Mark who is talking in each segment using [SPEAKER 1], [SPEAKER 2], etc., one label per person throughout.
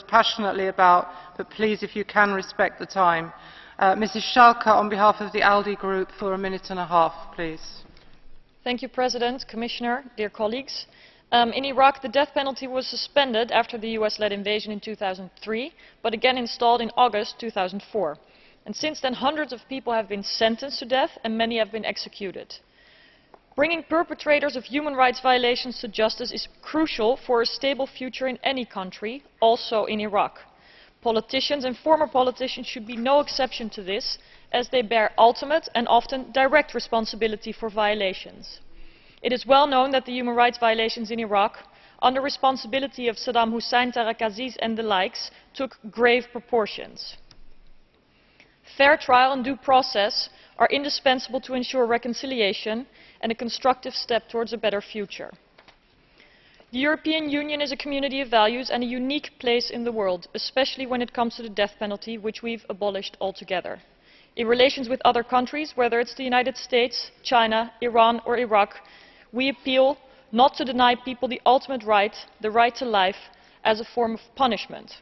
[SPEAKER 1] passionately about, but please, if you can, respect the time. Mrs. Schalke, on behalf of the ALDE Group, for a minute and a half, please.
[SPEAKER 2] Thank you, President, Commissioner, dear colleagues. In Iraq, the death penalty was suspended after the US-led invasion in 2003, but again installed in August 2004. And since then, hundreds of people have been sentenced to death and many have been executed. Bringing perpetrators of human rights violations to justice is crucial for a stable future in any country, also in Iraq. Politicians and former politicians should be no exception to this, as they bear ultimate and often direct responsibility for violations. It is well known that the human rights violations in Iraq, under responsibility of Saddam Hussein, Tariq Aziz and the likes, took grave proportions. Fair trial and due process are indispensable to ensure reconciliation and a constructive step towards a better future. The European Union is a community of values and a unique place in the world, especially when it comes to the death penalty, which we've abolished altogether. In relations with other countries, whether it's the United States, China, Iran or Iraq, we appeal not to deny people the ultimate right, the right to life, as a form of punishment.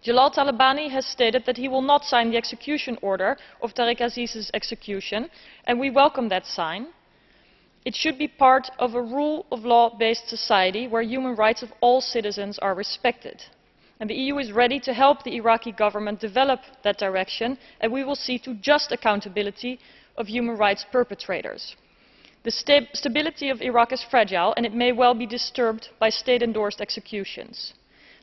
[SPEAKER 2] Jalal Talabani has stated that he will not sign the execution order of Tariq Aziz's execution, and we welcome that sign. It should be part of a rule of law-based society where human rights of all citizens are respected. And the EU is ready to help the Iraqi government develop that direction, and we will see to just accountability of human rights perpetrators. The stability of Iraq is fragile and it may well be disturbed by state-endorsed executions.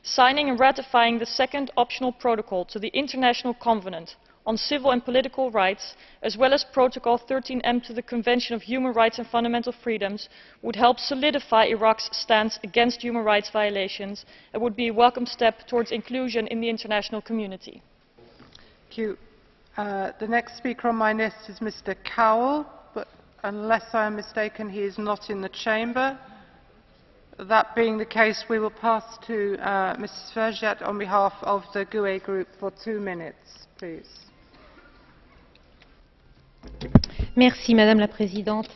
[SPEAKER 2] Signing and ratifying the second optional protocol to the International Covenant on Civil and Political Rights, as well as Protocol 13M to the Convention of Human Rights and Fundamental Freedoms, would help solidify Iraq's stance against human rights violations and would be a welcome step towards inclusion in the international community.
[SPEAKER 1] Thank you. The next speaker on my list is Mr. Cowell, but unless I am mistaken, he is not in the chamber. That being the case, we will pass to Mrs. Vergiat on behalf of the GUE Group for 2 minutes, please.
[SPEAKER 3] Merci, Madame la Présidente.